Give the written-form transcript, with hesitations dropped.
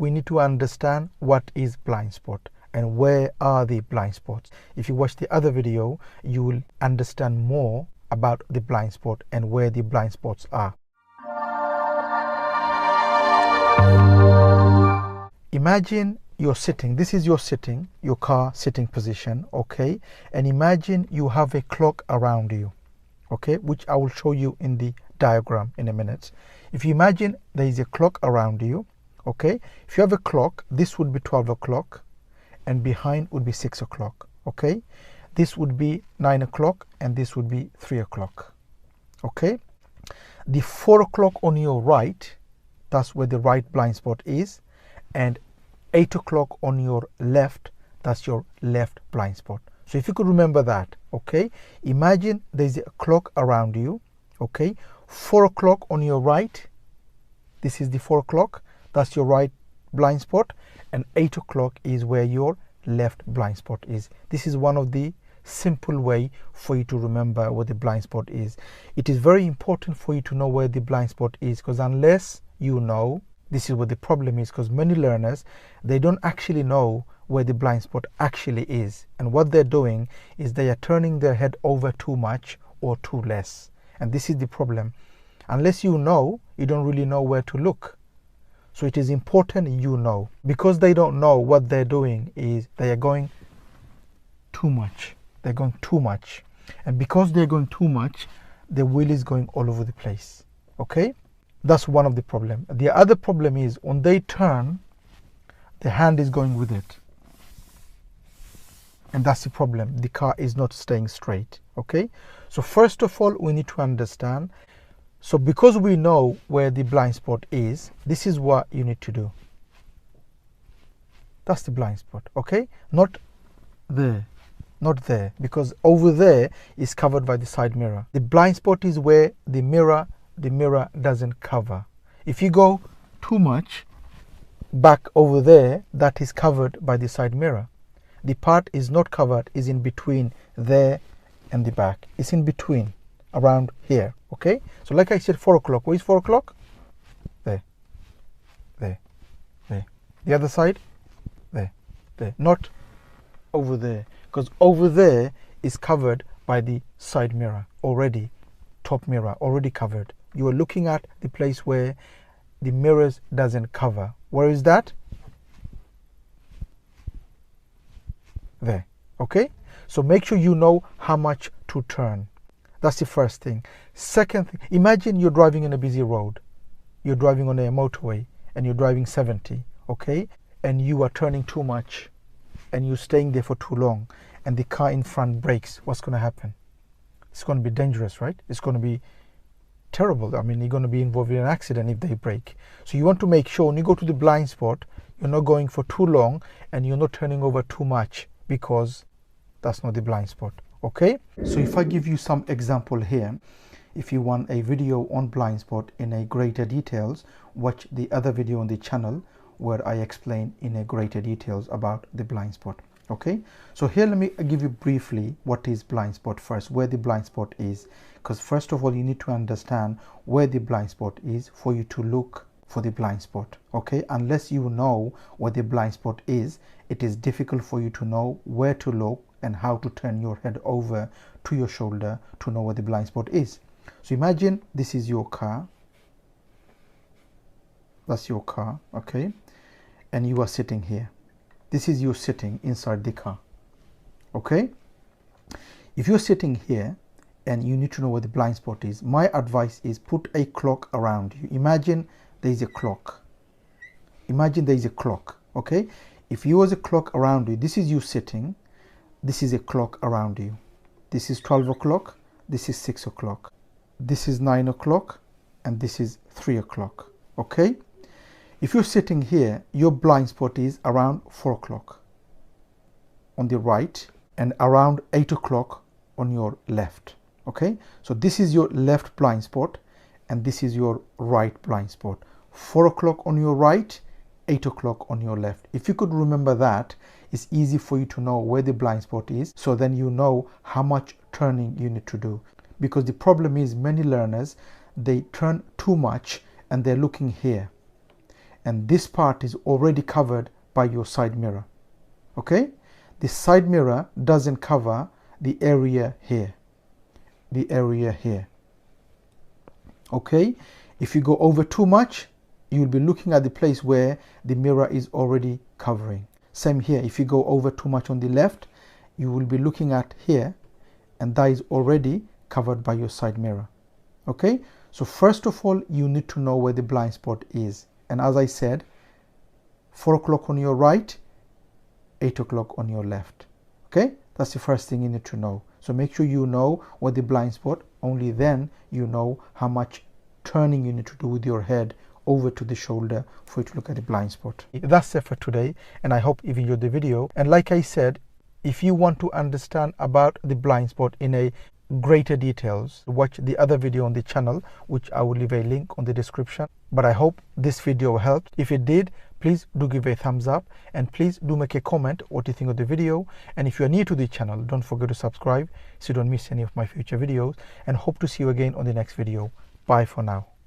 we need to understand what is blind spot and where are the blind spots. If you watch the other video, you will understand more about the blind spot and where the blind spots are. Imagine you're sitting, this is your sitting, your car sitting position, okay? And imagine you have a clock around you, okay? Which I will show you in the diagram in a minute. If you imagine there is a clock around you, okay? If you have a clock, this would be 12 o'clock and behind would be 6 o'clock, okay? This would be 9 o'clock and this would be 3 o'clock, okay? The 4 o'clock on your right, that's where the right blind spot is, and 8 o'clock on your left, that's your left blind spot. So if you could remember that, okay? Imagine there's a clock around you, okay? 4 o'clock on your right, this is the 4 o'clock, that's your right blind spot, and 8 o'clock is where your left blind spot is. This is one of the simple way for you to remember where the blind spot is. It is very important for you to know where the blind spot is, because unless you know, this is what the problem is, because many learners, they don't actually know where the blind spot actually is, and what they're doing is they are turning their head over too much or too less, and this is the problem. Unless you know, you don't really know where to look. So it is important you know. Because they don't know, what they're doing is they are going too much. They're going too much, and because they're going too much, the wheel is going all over the place, okay? That's one of the problem. The other problem is when they turn, the hand is going with it. And that's the problem. The car is not staying straight, okay? So first of all, we need to understand. So because we know where the blind spot is, this is what you need to do. That's the blind spot, okay? Not there, not there, because over there is covered by the side mirror. The blind spot is where the mirror doesn't cover. If you go too much back over there, that is covered by the side mirror. The part is not covered, is in between there and the back. It's in between, around here, okay? So like I said, 4 o'clock. Where is 4 o'clock? There, there, there. The other side? There, there. Not over there, because over there is covered by the side mirror already, top mirror already covered. You are looking at the place where the mirrors doesn't cover. Where is that? There, okay? So make sure you know how much to turn. That's the first thing. Second thing, imagine you're driving on a busy road. You're driving on a motorway and you're driving 70, okay? And you are turning too much and you're staying there for too long and the car in front brakes. What's going to happen? It's going to be dangerous, right? It's going to be terrible. I mean, you're going to be involved in an accident if they brake. So you want to make sure when you go to the blind spot, you're not going for too long and you're not turning over too much, because that's not the blind spot, okay? So if I give you some example here, if you want a video on blind spot in a greater details, watch the other video on the channel where I explain in a greater details about the blind spot. Okay, so here let me give you briefly what is blind spot first, where the blind spot is, because first of all you need to understand where the blind spot is for you to look for the blind spot. Okay, unless you know where the blind spot is, it is difficult for you to know where to look and how to turn your head over to your shoulder to know where the blind spot is. So imagine this is your car, that's your car, okay, and you are sitting here. This is you sitting inside the car, okay? If you're sitting here and you need to know where the blind spot is, my advice is put a clock around you. Imagine there is a clock. Imagine there is a clock, okay? If you was a clock around you, this is you sitting, this is a clock around you. This is 12 o'clock, this is 6 o'clock, this is 9 o'clock, and this is 3 o'clock, okay? If you're sitting here, your blind spot is around 4 o'clock on the right and around 8 o'clock on your left, okay? So this is your left blind spot and this is your right blind spot. 4 o'clock on your right, 8 o'clock on your left. If you could remember that, it's easy for you to know where the blind spot is, so then you know how much turning you need to do. Because the problem is many learners, they turn too much and they're looking here. and this part is already covered by your side mirror. Okay, the side mirror doesn't cover the area here, the area here. Okay, if you go over too much, you'll be looking at the place where the mirror is already covering. Same here, if you go over too much on the left, you will be looking at here, and that is already covered by your side mirror. Okay, so first of all, you need to know where the blind spot is. And as I said, 4 o'clock on your right, 8 o'clock on your left. Okay, that's the first thing you need to know. So make sure you know what the blind spot, only then you know how much turning you need to do with your head over to the shoulder for you to look at the blind spot. That's it for today, and I hope you enjoyed the video. And like I said, if you want to understand about the blind spot in a greater details, watch the other video on the channel, which I will leave a link on the description. But I hope this video helped. If it did, please do give a thumbs up, and please do make a comment what you think of the video. And if you are new to the channel, don't forget to subscribe so you don't miss any of my future videos, and hope to see you again on the next video. Bye for now.